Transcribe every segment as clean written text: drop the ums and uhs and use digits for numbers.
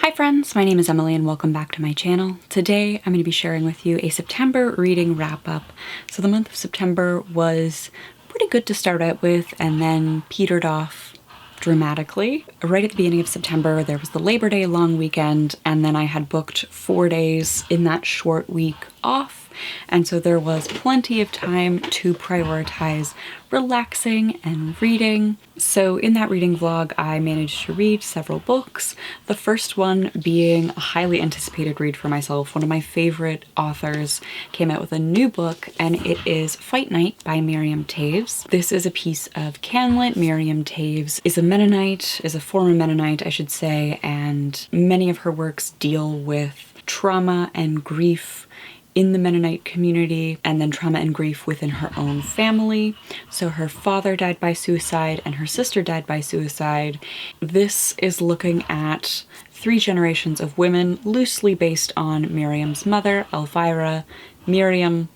Hi friends, my name is Emily and welcome back to my channel. Today I'm going to be sharing with you a September reading wrap-up. So the month of September was pretty good to start out with and then petered off dramatically. Right at the beginning of September there was the Labor Day long weekend, and then I had booked 4 days in that short week off, and so there was plenty of time to prioritize relaxing and reading. So in that reading vlog I managed to read several books, the first one being a highly anticipated read for myself. One of my favorite authors came out with a new book, and it is Fight Night by Miriam Toews. This is a piece of canlit. Miriam Toews is a Mennonite, is a former Mennonite I should say, and many of her works deal with trauma and grief in the Mennonite community, and then trauma and grief within her own family. So her father died by suicide and her sister died by suicide. This is looking at 3 generations of women, loosely based on Miriam's mother, Elvira, Miriam,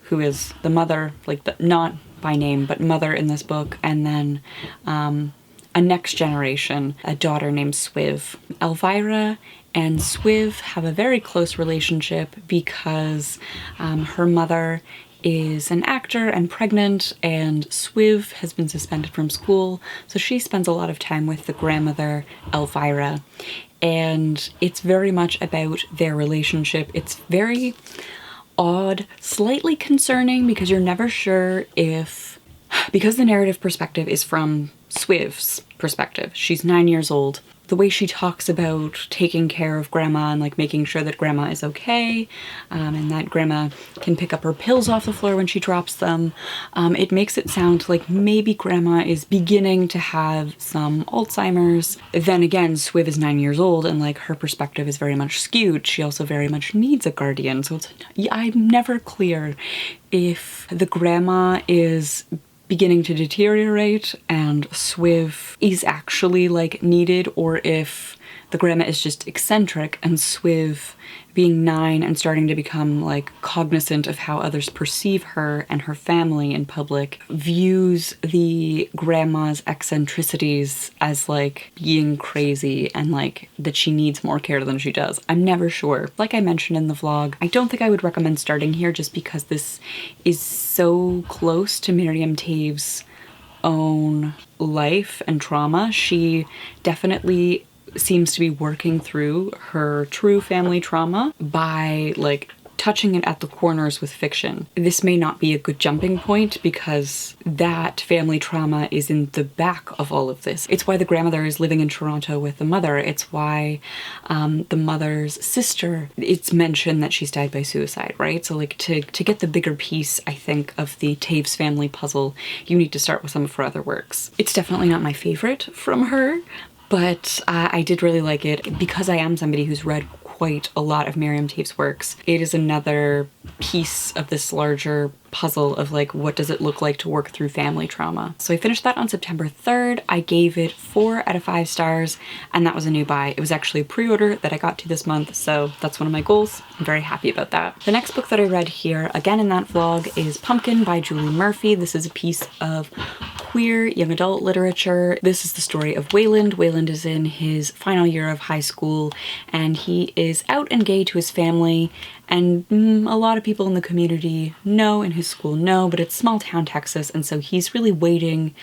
who is the mother, not by name, but mother in this book, and then a next generation, a daughter named Swiv. Elvira and Swiv have a very close relationship because her mother is an actor and pregnant, and Swiv has been suspended from school, so she spends a lot of time with the grandmother, Elvira, and it's very much about their relationship. It's very odd, slightly concerning, because you're never sure if, because the narrative perspective is from Swiv's perspective. She's 9 years old. The way she talks about taking care of grandma and making sure that grandma is okay, and that grandma can pick up her pills off the floor when she drops them, it makes it sound like maybe grandma is beginning to have some Alzheimer's. Then again, Swiv is 9 years old and her perspective is very much skewed. She also very much needs a guardian, so I'm never clear if the grandma is beginning to deteriorate and Swiv is actually needed, or if the grandma is just eccentric and Swiv, being 9 and starting to become cognizant of how others perceive her and her family in public, views the grandma's eccentricities as being crazy and that she needs more care than she does. I'm never sure. Like I mentioned in the vlog, I don't think I would recommend starting here just because this is so close to Miriam Toews' own life and trauma. She definitely seems to be working through her true family trauma by touching it at the corners with fiction. This may not be a good jumping point because that family trauma is in the back of all of this. It's why the grandmother is living in Toronto with the mother. It's why the mother's sister, it's mentioned that she's died by suicide, right? So to get the bigger piece, I think, of the Toews family puzzle, you need to start with some of her other works. It's definitely not my favorite from her, but I did really like it because I am somebody who's read quite a lot of Miriam Toews' works. It is another piece of this larger puzzle of what does it look like to work through family trauma. So I finished that on September 3rd. I gave it 4 out of 5 stars, and that was a new buy. It was actually a pre-order that I got to this month, so that's one of my goals. I'm very happy about that. The next book that I read here, again in that vlog, is Pumpkin by Julie Murphy. This is a piece of queer young adult literature. This is the story of Wayland. Wayland is in his final year of high school, and he is out and gay to his family, and a lot of people in the community know, in his school know, but it's small town Texas, and so he's really waiting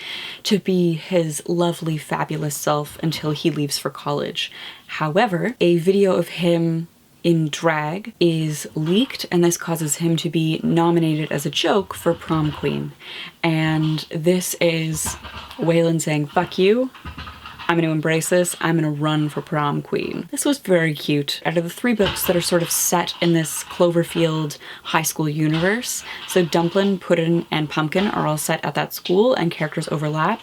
to be his lovely, fabulous self until he leaves for college. However, a video of him in drag is leaked, and this causes him to be nominated as a joke for prom queen. And this is Wayland saying, "Fuck you. I'm going to embrace this. I'm going to run for prom queen." This was very cute. Out of the 3 books that are sort of set in this Cloverfield high school universe, so Dumplin', Puddin', and Pumpkin are all set at that school and characters overlap,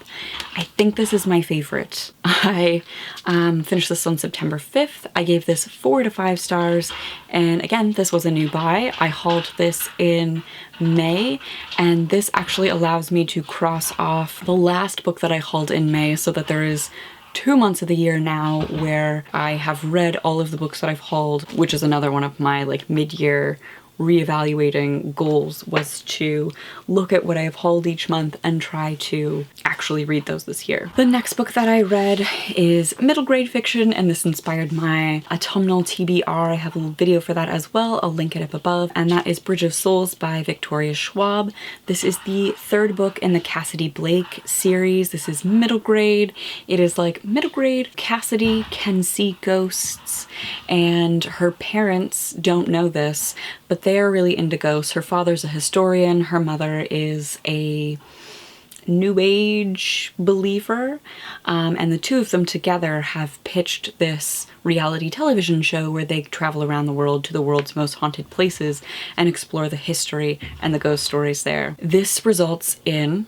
I think this is my favorite. I finished this on September 5th. I gave this 4 out of 5 stars, and again, this was a new buy. I hauled this in May, and this actually allows me to cross off the last book that I hauled in May, so that there is 2 months of the year now where I have read all of the books that I've hauled, which is another one of my mid-year reevaluating goals was to look at what I have hauled each month and try to actually read those this year. The next book that I read is middle grade fiction, and this inspired my autumnal TBR. I have a little video for that as well. I'll link it up above, and that is Bridge of Souls by Victoria Schwab. This is the third book in the Cassidy Blake series. This is middle grade. It is like middle grade Cassidy can see ghosts, and her parents don't know this, but they are really into ghosts. Her father's a historian, her mother is a New Age believer, and the two of them together have pitched this reality television show where they travel around the world to the world's most haunted places and explore the history and the ghost stories there. This results in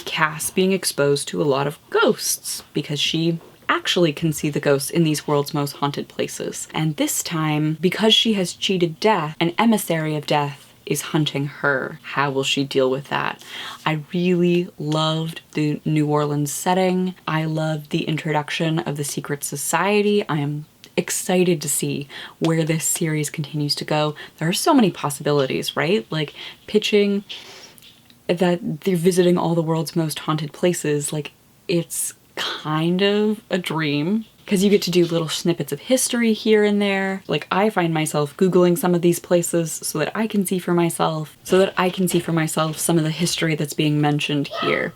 Cass being exposed to a lot of ghosts because she actually can see the ghosts in these world's most haunted places. And this time, because she has cheated death, an emissary of death is hunting her. How will she deal with that? I really loved the New Orleans setting. I loved the introduction of the secret society. I am excited to see where this series continues to go. There are so many possibilities, right? Like pitching that they're visiting all the world's most haunted places, like it's kind of a dream because you get to do little snippets of history here and there. Like I find myself Googling some of these places so that I can see for myself, some of the history that's being mentioned here.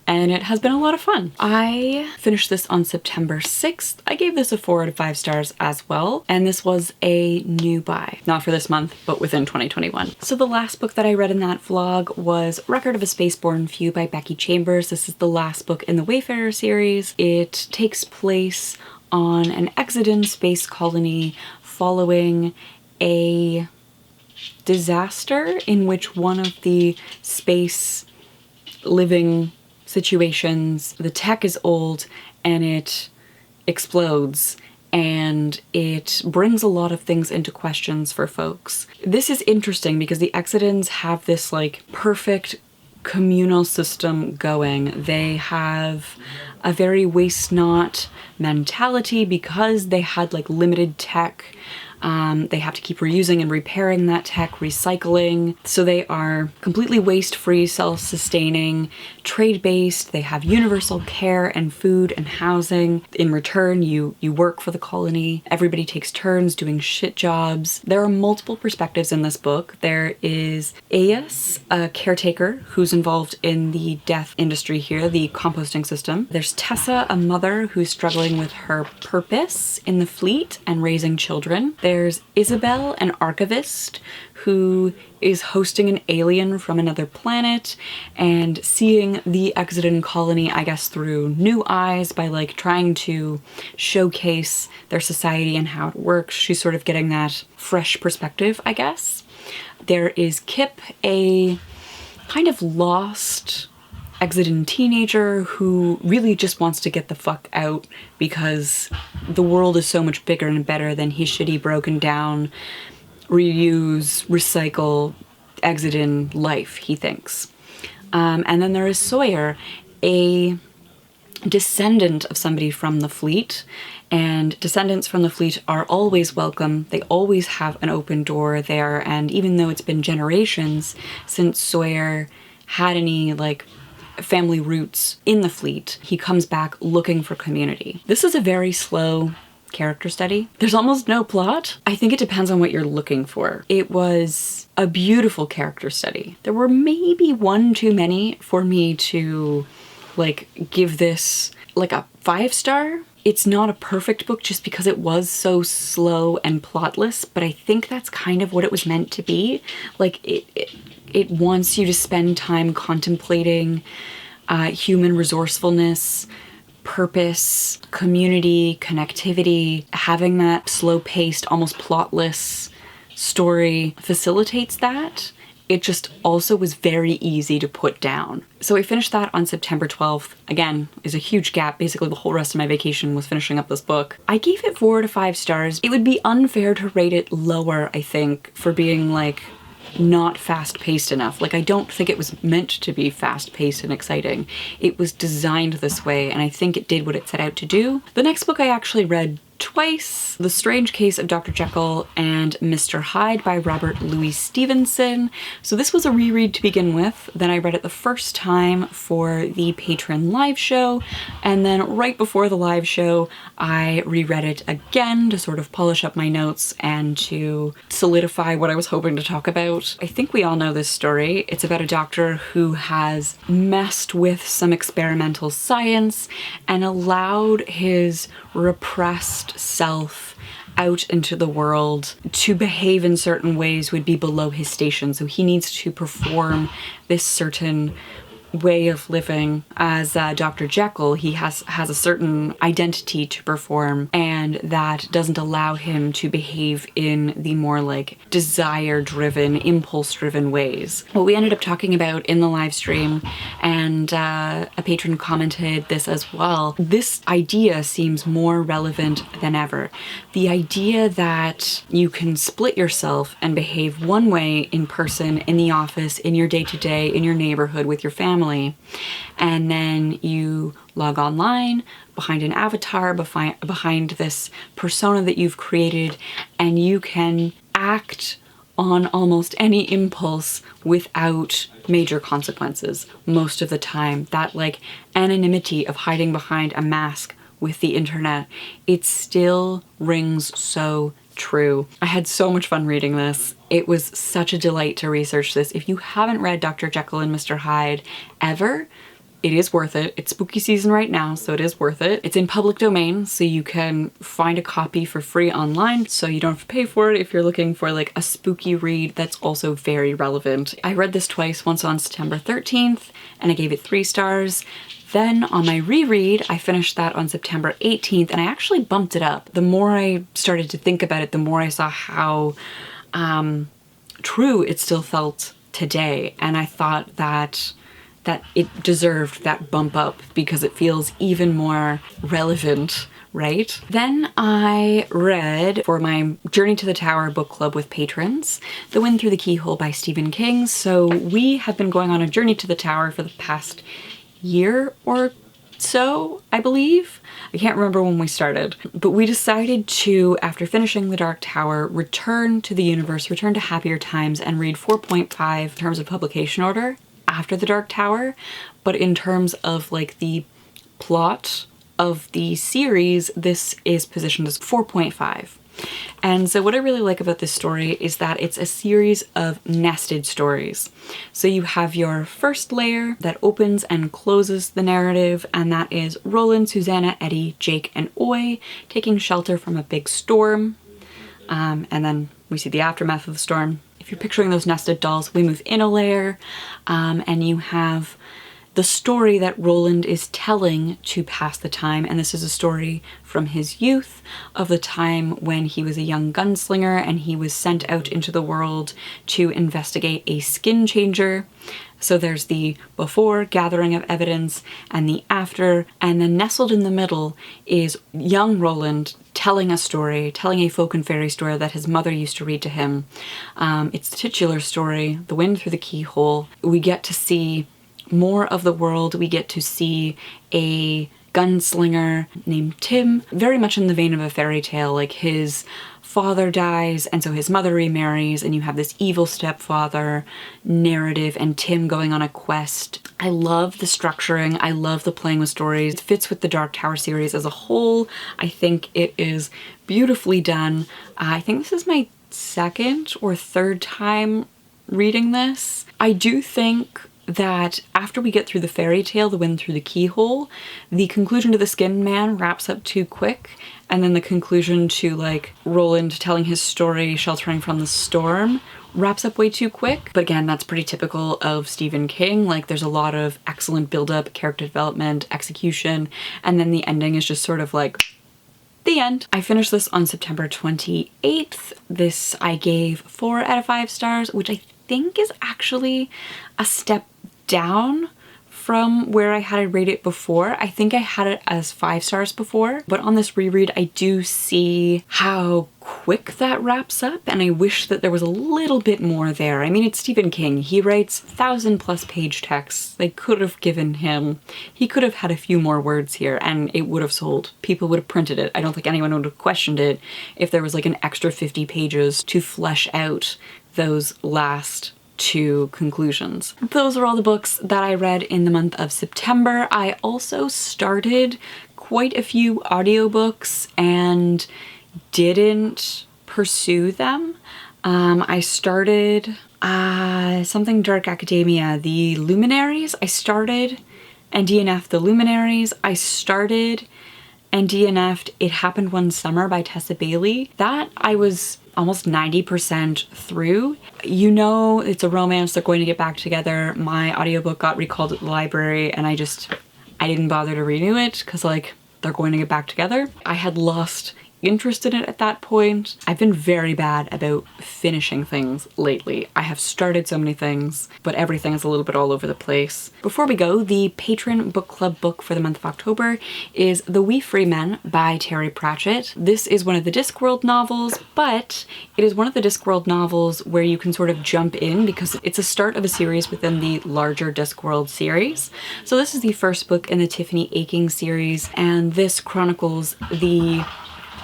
And it has been a lot of fun. I finished this on September 6th. I gave this a 4 out of 5 stars as well. And this was a new buy. Not for this month, but within 2021. So the last book that I read in that vlog was Record of a Spaceborne Few by Becky Chambers. This is the last book in the Wayfarer series. It takes place on an Exodus space colony following a disaster in which one of the space living situations, the tech is old and it explodes, and it brings a lot of things into questions for folks. This is interesting because the Exodans have this like perfect communal system going. They have a very waste not mentality because they had like limited tech. They have to keep reusing and repairing that tech, recycling. So they are completely waste-free, self-sustaining, trade-based. They have universal care and food and housing. In return, you work for the colony. Everybody takes turns doing shit jobs. There are multiple perspectives in this book. There is Ayas, a caretaker who's involved in the death industry here, the composting system. There's Tessa, a mother who's struggling with her purpose in the fleet and raising children. There's Isabel, an archivist who is hosting an alien from another planet and seeing the Exodus colony, I guess, through new eyes by like trying to showcase their society and how it works. She's sort of getting that fresh perspective, I guess. There is Kip, a kind of lost Exodus teenager who really just wants to get the fuck out because the world is so much bigger and better than his shitty, broken down, reuse, recycle, Exodus life, he thinks. And then there is Sawyer, a descendant of somebody from the fleet, and descendants from the fleet are always welcome. They always have an open door there, and even though it's been generations since Sawyer had any like family roots in the fleet, he comes back looking for community. This is a very slow character study. There's almost no plot. I think it depends on what you're looking for. It was a beautiful character study. There were maybe one too many for me to like give this like a 5-star. It's not a perfect book just because it was so slow and plotless, but I think that's kind of what it was meant to be. Like it wants you to spend time contemplating human resourcefulness, purpose, community, connectivity. Having that slow-paced, almost plotless story facilitates that. It just also was very easy to put down. So I finished that on September 12th. Again, is a huge gap. Basically the whole rest of my vacation was finishing up this book. I gave it 4 to 5 stars. It would be unfair to rate it lower, I think, for being like not fast-paced enough. Like I don't think it was meant to be fast-paced and exciting. It was designed this way, and I think it did what it set out to do. The next book I actually read twice. The Strange Case of Dr. Jekyll and Mr. Hyde by Robert Louis Stevenson. So this was a reread to begin with. Then I read it the first time for the Patron live show, and then right before the live show I reread it again to sort of polish up my notes and to solidify what I was hoping to talk about. I think we all know this story. It's about a doctor who has messed with some experimental science and allowed his repressed self out into the world to behave in certain ways would be below his station. So he needs to perform this certain way of living as Dr. Jekyll. He has a certain identity to perform, and that doesn't allow him to behave in the more like desire-driven, impulse-driven ways. What we ended up talking about in the live stream, and a patron commented this as well, this idea seems more relevant than ever. The idea that you can split yourself and behave one way in person, in the office, in your day-to-day, in your neighborhood, with your family, and then you log online behind an avatar, behind this persona that you've created, and you can act on almost any impulse without major consequences most of the time. That like anonymity of hiding behind a mask with the internet, it still rings so true. I had so much fun reading this. It was such a delight to research this. If you haven't read Dr. Jekyll and Mr. Hyde ever, it is worth it. It's spooky season right now, so it is worth it. It's in public domain, so you can find a copy for free online, so you don't have to pay for it if you're looking for like a spooky read that's also very relevant. I read this twice, once on September 13th, and I gave it 3 stars. Then on my reread, I finished that on September 18th, and I actually bumped it up. The more I started to think about it, the more I saw how true it still felt today. And I thought that it deserved that bump up because it feels even more relevant, right? Then I read, for my Journey to the Tower book club with patrons, The Wind Through the Keyhole by Stephen King. So we have been going on a journey to the tower for the past year or so, I believe. I can't remember when we started, but we decided to, after finishing The Dark Tower, return to the universe, return to happier times, and read 4.5 in terms of publication order after The Dark Tower. But in terms of like the plot of the series, this is positioned as 4.5. And so what I really like about this story is that it's a series of nested stories. So you have your first layer that opens and closes the narrative, and that is Roland, Susanna, Eddie, Jake, and Oy taking shelter from a big storm. And then we see the aftermath of the storm. If you're picturing those nested dolls, we move in a layer, and you have the story that Roland is telling to pass the time, and this is a story from his youth, of the time when he was a young gunslinger and he was sent out into the world to investigate a skin changer. So there's the before gathering of evidence and the after, and then nestled in the middle is young Roland telling a story, telling a folk and fairy story that his mother used to read to him. It's the titular story, The Wind Through the Keyhole. We get to see more of the world. We get to see a gunslinger named Tim, very much in the vein of a fairy tale. Like his father dies and so his mother remarries, and you have this evil stepfather narrative and Tim going on a quest. I love the structuring. I love the playing with stories. It fits with the Dark Tower series as a whole. I think it is beautifully done. I think this is my second or third time reading this. I do think that after we get through the fairy tale, The Wind Through the Keyhole, the conclusion to The Skin Man wraps up too quick, and then the conclusion to like Roland telling his story, sheltering from the storm, wraps up way too quick. But again, that's pretty typical of Stephen King. Like there's a lot of excellent build-up, character development, execution, and then the ending is just sort of like the end. I finished this on September 28th. This I gave 4 out of 5 stars, which I think is actually a step down from where I had it rated before. I think I had it as 5 stars before, but on this reread I do see how quick that wraps up, and I wish that there was a little bit more there. I mean, it's Stephen King. He writes 1,000+ page texts. They could have given him, he could have had a few more words here and it would have sold. People would have printed it. I don't think anyone would have questioned it if there was like an extra 50 pages to flesh out those last 2 conclusions. Those are all the books that I read in the month of September. I also started quite a few audiobooks and didn't pursue them. I started something Dark Academia, The Luminaries. I started and DNF'd The Luminaries. I started and DNF'd It Happened One Summer by Tessa Bailey. That I was almost 90% through. You know, it's a romance, they're going to get back together. My audiobook got recalled at the library and I didn't bother to renew it because like, they're going to get back together. I had lost interest in it at that point. I've been very bad about finishing things lately. I have started so many things, but everything is a little bit all over the place. Before we go, the patron book club book for the month of October is The We Free Men by Terry Pratchett. This is one of the Discworld novels, but it is one of the Discworld novels where you can sort of jump in because it's a start of a series within the larger Discworld series. So this is the first book in the Tiffany Aching series, and this chronicles the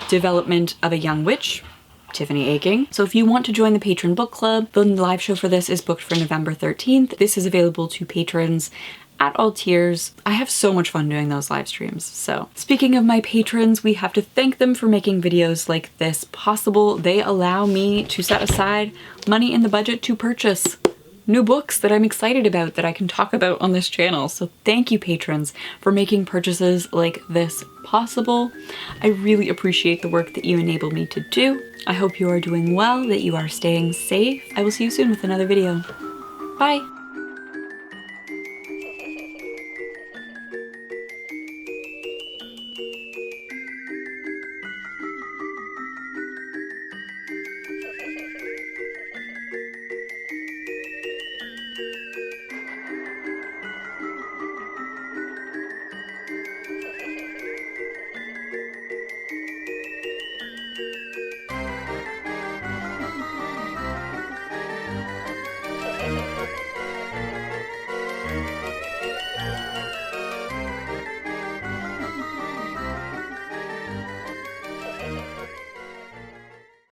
development of a young witch, Tiffany Aching. So if you want to join the patron book club, the live show for this is booked for November 13th. This is available to patrons at all tiers. I have so much fun doing those live streams. So speaking of my patrons, we have to thank them for making videos like this possible. They allow me to set aside money in the budget to purchase new books that I'm excited about that I can talk about on this channel. So thank you, patrons, for making purchases like this possible. I really appreciate the work that you enable me to do. I hope you are doing well, that you are staying safe. I will see you soon with another video. Bye!